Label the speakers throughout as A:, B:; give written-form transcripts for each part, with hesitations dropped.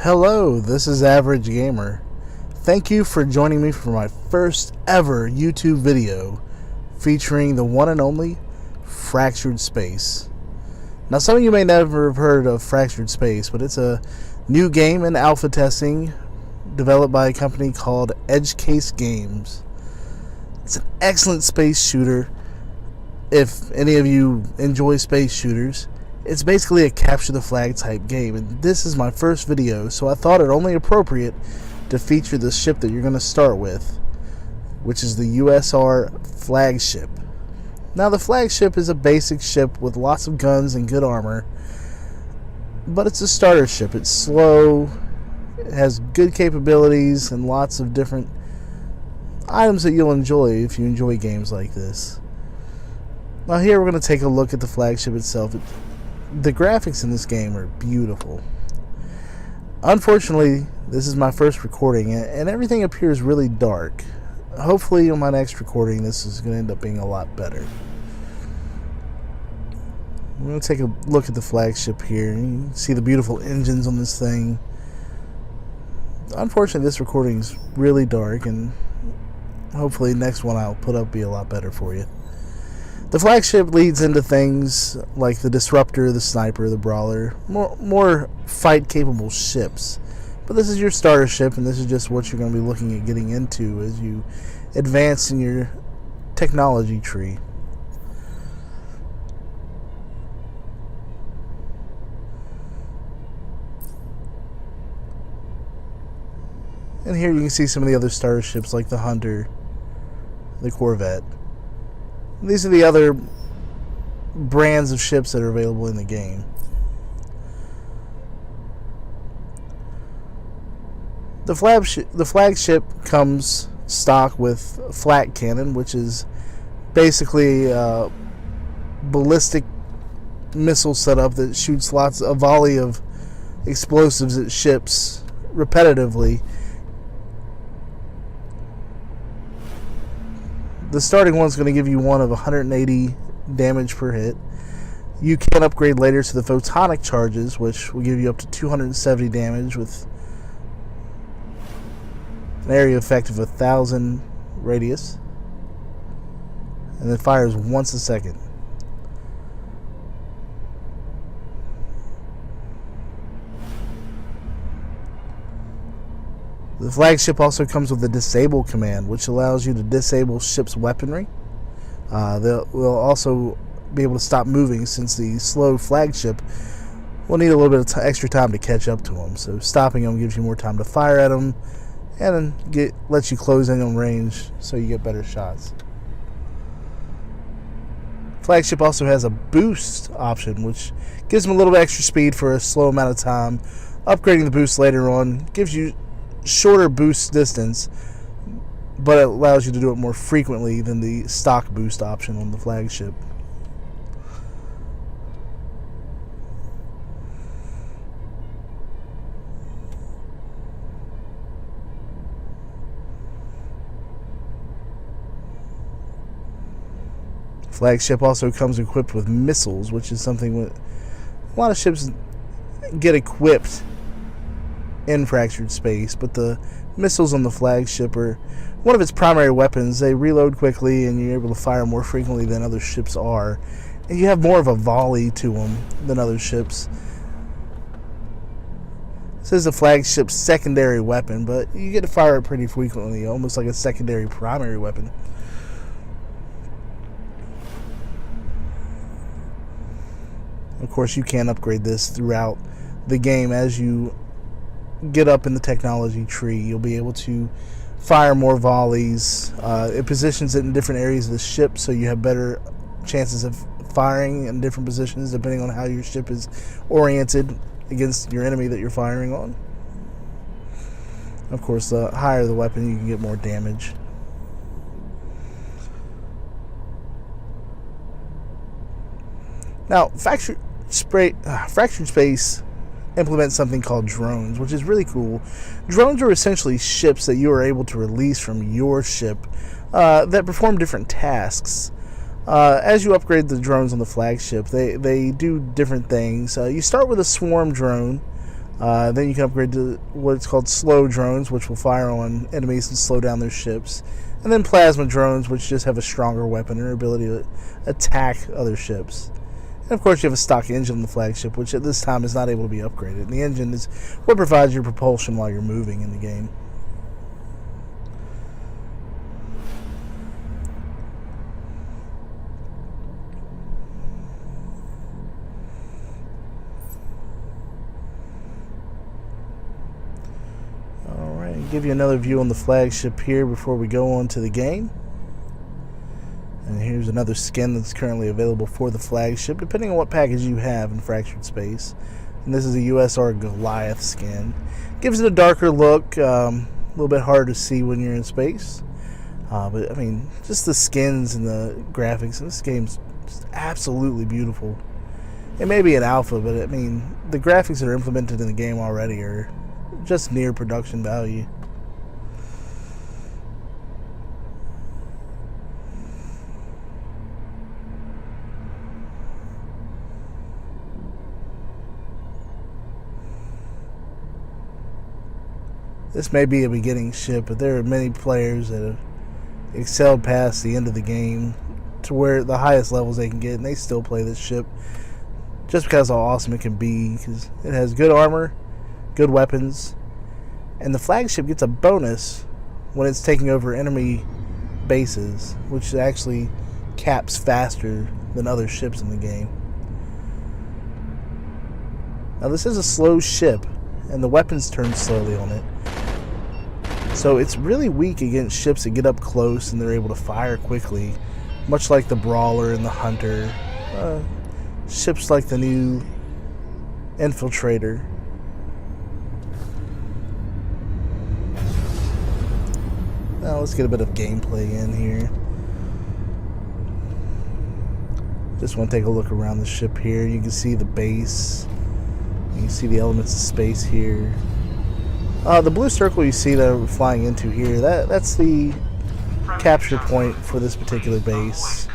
A: Hello, this is Average Gamer. Thank you for joining me for my first ever YouTube video featuring the one and only Fractured Space. Now, some of you may never have heard of Fractured Space, but it's a new game in alpha testing developed by a company called Edgecase Games. It's an excellent space shooter. If any of you enjoy space shooters, it's basically a capture the flag type game, and this is my first video, so I thought it only appropriate to feature the ship that you're going to start with, which is the USR Flagship. Now, the Flagship is a basic ship with lots of guns and good armor, but it's a starter ship. It's slow, it has good capabilities, and lots of different items that you'll enjoy if you enjoy games like this. Now, here we're going to take a look at the Flagship itself. The graphics in this game are beautiful. Unfortunately, this is my first recording, and everything appears really dark. Hopefully, on my next recording, this is going to end up being a lot better. We're going to take a look at the Flagship here. You can see the beautiful engines on this thing. Unfortunately, this recording is really dark, and hopefully, the next one I'll put up be a lot better for you. The Flagship leads into things like the Disruptor, the Sniper, the Brawler, more fight-capable ships. But this is your starter ship, and this is just what you're going to be looking at getting into as you advance in your technology tree. And here you can see some of the other starter ships like the Hunter, the Corvette. These are the other brands of ships that are available in the game. The flagship comes stock with a flak cannon, which is basically a ballistic missile setup that shoots a volley of explosives at ships repetitively. The starting one's going to give you one of 180 damage per hit. You can upgrade later to the photonic charges, which will give you up to 270 damage with an area effect of 1,000 radius, and it fires once a second. The Flagship also comes with a disable command, which allows you to disable ship's weaponry. They'll also be able to stop moving, since the slow Flagship will need a little bit of extra time to catch up to them. So stopping them gives you more time to fire at them, and then lets you close in on range so you get better shots. Flagship also has a boost option, which gives them a little bit extra speed for a slow amount of time. Upgrading the boost later on gives you shorter boost distance, but it allows you to do it more frequently than the stock boost option on the Flagship. Flagship also comes equipped with missiles, which is something that a lot of ships get equipped in Fractured Space, but the missiles on the Flagship are one of its primary weapons. They reload quickly, and you're able to fire more frequently than other ships are, and you have more of a volley to them than other ships. This is the Flagship's secondary weapon, but you get to fire it pretty frequently, almost like a secondary primary weapon. Of course, you can upgrade this throughout the game as you get up in the technology tree. You'll be able to fire more volleys. It positions it in different areas of the ship, so you have better chances of firing in different positions depending on how your ship is oriented against your enemy that you're firing on. Of course, the higher the weapon, you can get more damage. Now, Fractured Space implement something called drones, which is really cool. Drones are essentially ships that you are able to release from your ship that perform different tasks. As you upgrade the drones on the Flagship, they do different things. You start with a swarm drone, Then you can upgrade to what's called slow drones, which will fire on enemies and slow down their ships. And then plasma drones, which just have a stronger weapon and ability to attack other ships. And of course, you have a stock engine on the flagship, which at this time is not able to be upgraded. And the engine is what provides your propulsion while you're moving in the game. Alright, I'll give you another view on the flagship here before we go on to the game. And here's another skin that's currently available for the flagship, depending on what package you have in Fractured Space. And this is a USR Goliath skin. Gives it a darker look, a little bit harder to see when you're in space. But, I mean, just the skins and the graphics, this game's just absolutely beautiful. It may be an alpha, but, I mean, the graphics that are implemented in the game already are just near production value. This may be a beginning ship, but there are many players that have excelled past the end of the game to where the highest levels they can get, and they still play this ship just because of how awesome it can be, because it has good armor, good weapons, and the flagship gets a bonus when it's taking over enemy bases, which actually caps faster than other ships in the game. Now this is a slow ship, and the weapons turn slowly on it. So it's really weak against ships that get up close and they're able to fire quickly, much like the Brawler and the Hunter. Ships like the new Infiltrator. Now let's get a bit of gameplay in here. Just want to take a look around the ship here. You can see the base. You can see the elements of space here. The blue circle you see that we're flying into here, that's the capture point for this particular base.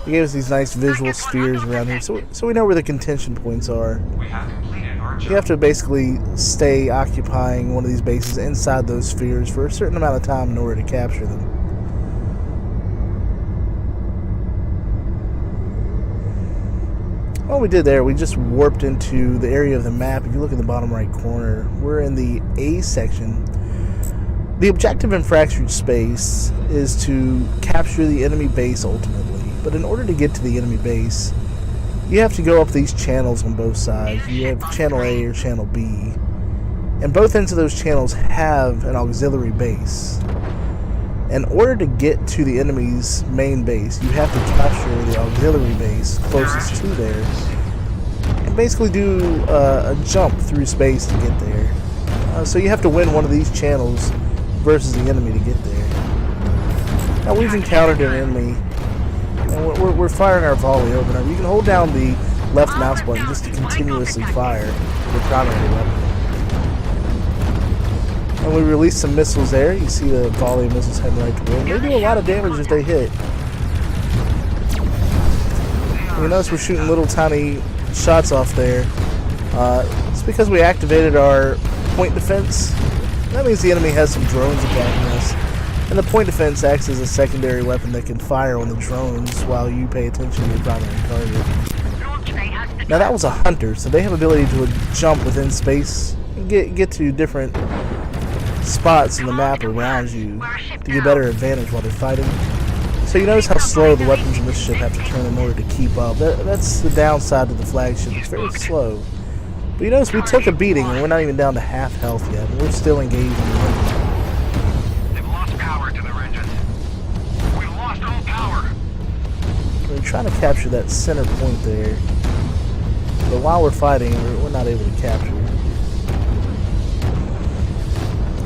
A: They gave us these nice visual spheres around here, so we know where the contention points are. You have to basically stay occupying one of these bases inside those spheres for a certain amount of time in order to capture them. What we did there, we just warped into the area of the map. If you look in the bottom right corner, we're in the A section. The objective in Fractured Space is to capture the enemy base ultimately. But in order to get to the enemy base, you have to go up these channels on both sides. You have channel A or channel B. And both ends of those channels have an auxiliary base. In order to get to the enemy's main base, you have to capture the auxiliary base closest to there and basically do a jump through space to get there. So you have to win one of these channels versus the enemy to get there. Now we've encountered an enemy, and we're firing our volley over now. You can hold down the left mouse button just to continuously fire your primary weapon. And we release some missiles there. You see the volley of missiles heading right toward them. They do a lot of damage if they hit. And you notice we're shooting little tiny shots off there. It's because we activated our point defense. That means the enemy has some drones attacking us. And the point defense acts as a secondary weapon that can fire on the drones while you pay attention to your primary target. Now that was a Hunter, so they have ability to jump within space and get to different spots in the map around you to get better advantage while they're fighting. So you notice how slow the weapons on this ship have to turn in order to keep up. That's the downside to the flagship. It's very slow. But you notice we took a beating and we're not even down to half health yet. And we're still engaged in the engine.
B: They've lost power to their engines. We've lost all power.
A: We're trying to capture that center point there. But while we're fighting, we're not able to capture it.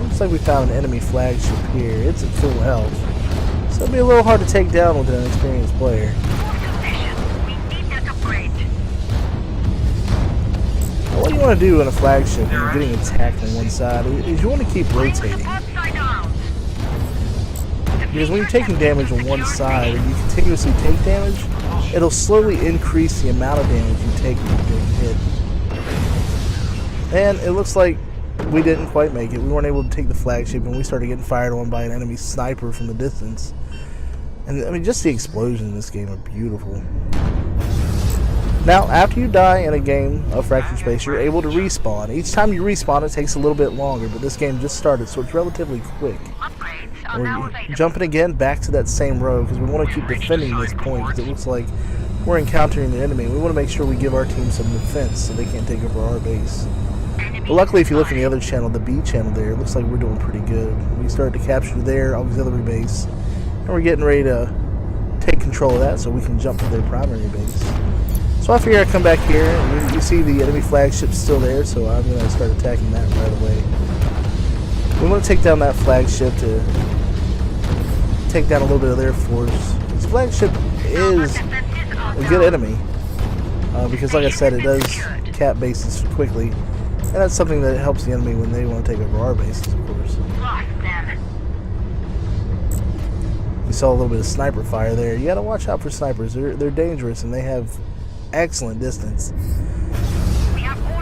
A: Looks like we found an enemy flagship here. It's at full health, so it'll be a little hard to take down with an experienced player. Now, what you want to do in a flagship when you're getting attacked on one side is you want to keep rotating. Because when you're taking damage on one side and you continuously take damage, it'll slowly increase the amount of damage you take when you're getting hit. And it looks like we didn't quite make it. We weren't able to take the flagship, and we started getting fired on by an enemy sniper from the distance. And I mean, just the explosions in this game are beautiful. Now, after you die in a game of Fractured Space, you're able to respawn. Each time you respawn, it takes a little bit longer, but this game just started, so it's relatively quick. We're jumping again back to that same row because we want to keep defending this point, because it looks like we're encountering the enemy. We want to make sure we give our team some defense so they can't take over our base. But luckily, if you look in the other channel, the B channel there, it looks like we're doing pretty good. We started to capture their auxiliary base, and we're getting ready to take control of that so we can jump to their primary base. So I figure I come back here, and you see the enemy flagship's still there, so I'm going to start attacking that right away. We want to take down that flagship to take down a little bit of their force. This flagship is a good enemy, because like I said, it does cap bases quickly, and that's something that helps the enemy when they want to take over our bases, of course. You saw a little bit of sniper fire there. You got to watch out for snipers. They're dangerous, and they have excellent distance.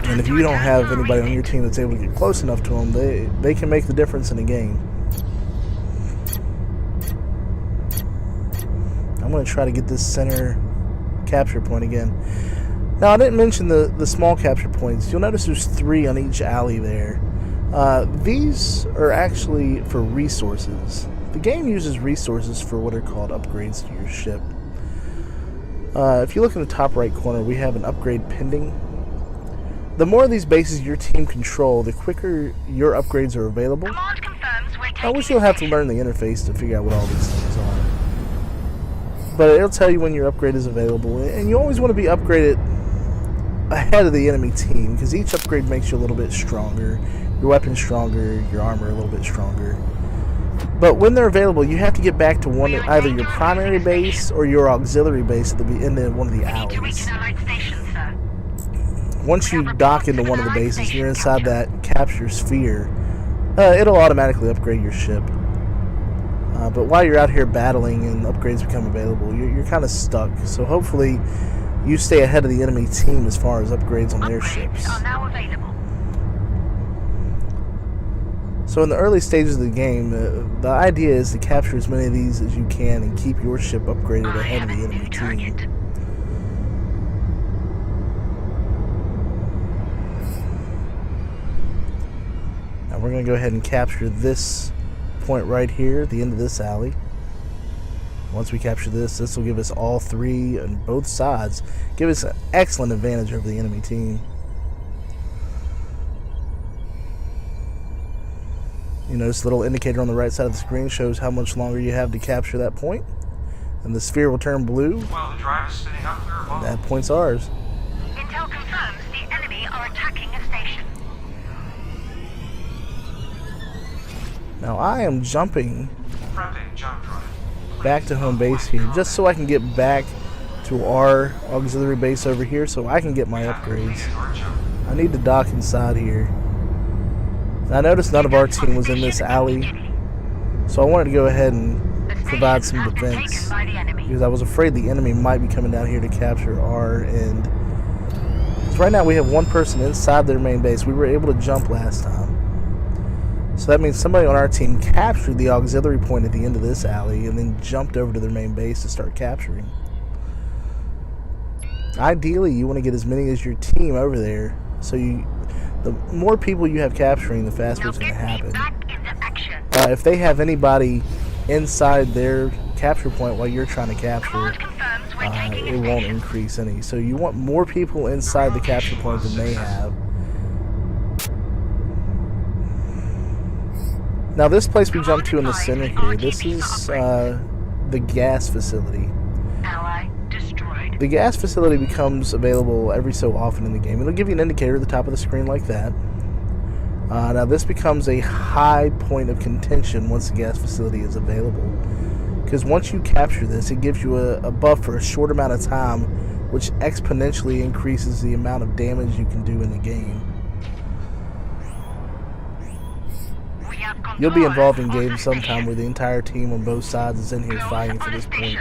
A: And if you don't have anybody on your team that's able to get close enough to them, they can make the difference in a game. I'm going to try to get this center capture point again. Now, I didn't mention the small capture points. You'll notice there's 3 on each alley there. These are actually for resources. The game uses resources for what are called upgrades to your ship. If you look in the top right corner, we have an upgrade pending. The more of these bases your team control, the quicker your upgrades are available. I wish you'll have to learn the interface to figure out what all these things are. But it'll tell you when your upgrade is available, and you always want to be upgraded ahead of the enemy team, because each upgrade makes you a little bit stronger, your weapon stronger, your armor a little bit stronger. But when they're available, you have to get back to either your primary base or your auxiliary base at the end of one of the alleys. Once you dock into one of the bases and you're inside that capture sphere, it'll automatically upgrade your ship. But while you're out here battling and upgrades become available, you're kind of stuck. So hopefully you stay ahead of the enemy team as far as upgrades on their ships. So in the early stages of the game, the idea is to capture as many of these as you can and keep your ship upgraded ahead of the enemy team. Now we're going to go ahead and capture this point right here at the end of this alley. Once we capture this will give us all 3 on both sides, give us an excellent advantage over the enemy team. You notice the little indicator on the right side of the screen shows how much longer you have to capture that point, and the sphere will turn blue.
B: Well, the drive is spinning up there above.
A: That point's ours.
C: Intel confirms the enemy are attacking a station.
A: Now I am jumping back to home base here, just so I can get back to our auxiliary base over here so I can get my upgrades. I need to dock inside here. And I noticed none of our team was in this alley, so I wanted to go ahead and provide some defense, because I was afraid the enemy might be coming down here to capture our end. So right now we have 1 person inside their main base. We were able to jump last time. So that means somebody on our team captured the auxiliary point at the end of this alley and then jumped over to their main base to start capturing. Ideally, you want to get as many as your team over there, so the more people you have capturing, the faster it's going to happen. If they have anybody inside their capture point while you're trying to capture, it won't increase any. So you want more people inside the capture point than they have. Now this place we jumped to in the center here, this is the gas facility. The gas facility becomes available every so often in the game. It'll give you an indicator at the top of the screen like that. Now this becomes a high point of contention once the gas facility is available, because once you capture this, it gives you a buff for a short amount of time, which exponentially increases the amount of damage you can do in the game. You'll be involved in games sometime where the entire team on both sides is in here fighting for this point.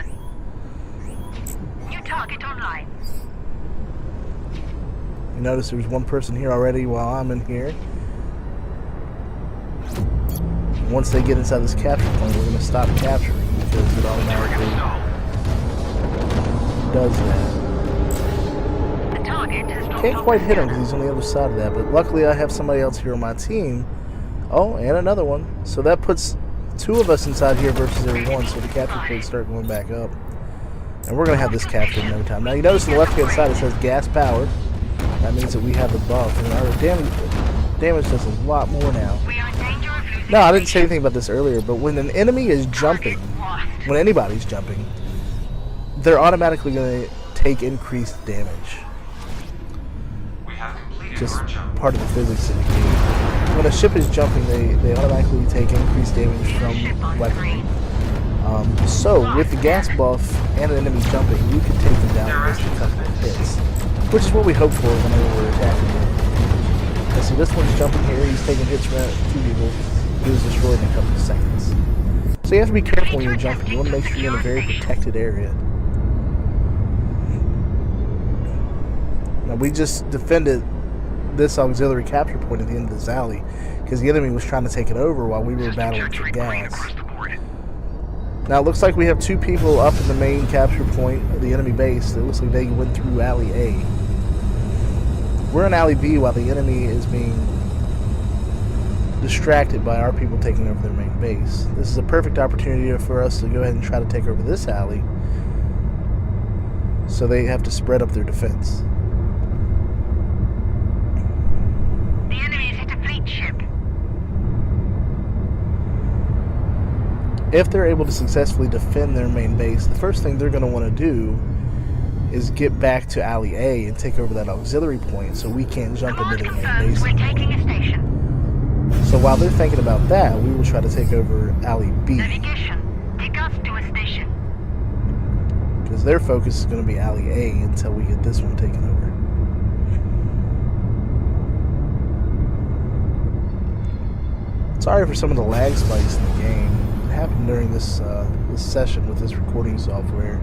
A: You notice there's one person here already while I'm in here. Once they get inside this capture point, we're going to stop capturing because it automatically does that.
C: The target has dropped
A: Can't
C: off
A: quite
C: the
A: hit him
C: screen.
A: because he's on the other side of that, but luckily I have somebody else here on my team. Oh, and another one. So that puts 2 of us inside here versus every one, so the capture points start going back up. And we're going to have this captured in no time. Now you notice on the left-hand side it says gas powered. That means that we have the buff, and our damage does a lot more now.
C: We are in danger of losing
A: No, I didn't say anything about this earlier, but when an enemy is jumping, when anybody's jumping, they're automatically going to take increased damage.
B: We have completed
A: Just
B: our jump.
A: part of the physics of the game. When a ship is jumping, they automatically take increased damage from weaponry. So, with the gas buff and an enemy jumping, you can take them down in just a couple of hits. Which is what we hope for whenever we're attacking them. And so this one's jumping here, he's taking hits from 2 people. He was destroyed in a couple of seconds. So you have to be careful when you're jumping. You want to make sure you're in a very protected area. Now we just defended this auxiliary capture point at the end of this alley because the enemy was trying to take it over while we were battling for gas. Now it looks like we have 2 people up in the main capture point of the enemy base. It looks like they went through alley A. We're in alley B while the enemy is being distracted by our people taking over their main base. This is a perfect opportunity for us to go ahead and try to take over this alley, so they have to spread up their defense.
C: The enemy has hit a fleet ship.
A: If they're able to successfully defend their main base, the first thing they're going to want to do is get back to alley A and take over that auxiliary point so we can't jump into their main
C: Confirms
A: base
C: we're
A: anymore.
C: taking a station.
A: So while they're thinking about that, we will try to take over alley B,
C: Navigation. Take us to a station.
A: because their focus is going to be alley A until we get this one taken over. Sorry for some of the lag spikes in the game. It happened during this this session with this recording software.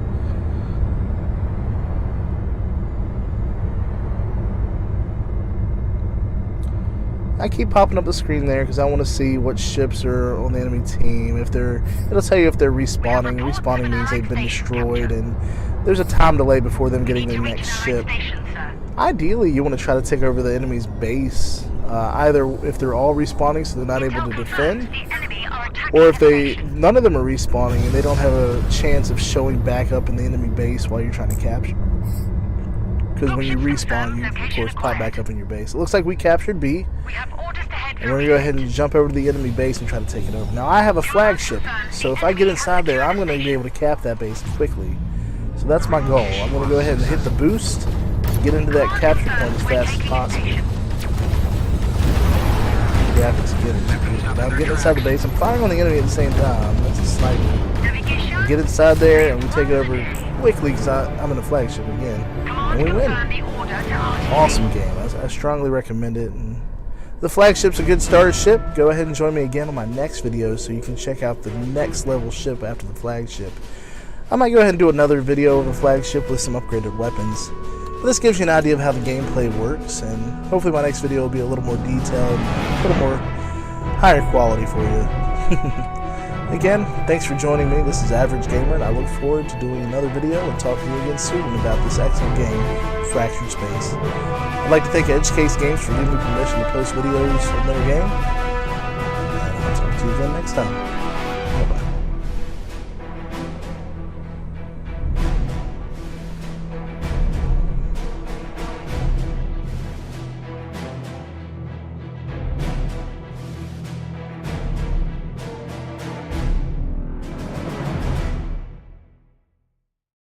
A: I keep popping up the screen there because I want to see what ships are on the enemy team. If they're, it'll tell you if they're respawning. Respawning means they've been destroyed, and there's a time delay before them getting their next ship.
C: Station, sir.
A: Ideally, you want to try to take over the enemy's base, either if they're all respawning so they're not able to defend,
C: The enemy are attacking
A: or if
C: the station.
A: none of them are respawning and they don't have a chance of showing back up in the enemy base while you're trying to capture. Because when you respawn, you of course pop back up in your base. It looks like we captured B,
C: We have orders to head
A: and we're gonna go ahead and jump over to the enemy base and try to take it over. Now I have a flagship, so if I get inside there, I'm gonna be able to cap that base quickly. So that's my goal. I'm gonna go ahead and hit the boost, get into that capture point as fast as possible. Graphics get it. Now I'm getting inside the base. I'm firing on the enemy at the same time. That's a sniper.
C: Navigation.
A: Get inside there and we take it over quickly because I'm in a flagship again, and we win.
C: Confirm the order to our
A: Awesome game. I strongly recommend it. And the flagship's a good starter ship. Go ahead and join me again on my next video so you can check out the next level ship after the flagship. I might go ahead and do another video of a flagship with some upgraded weapons. But this gives you an idea of how the gameplay works, and hopefully my next video will be a little more detailed, a little more higher quality for you. Again, thanks for joining me. This is Average Gamer, and I look forward to doing another video and talking to you again soon about this excellent game, Fractured Space. I'd like to thank Edgecase Games for giving me permission to post videos of their game, and I'll talk to you again next time.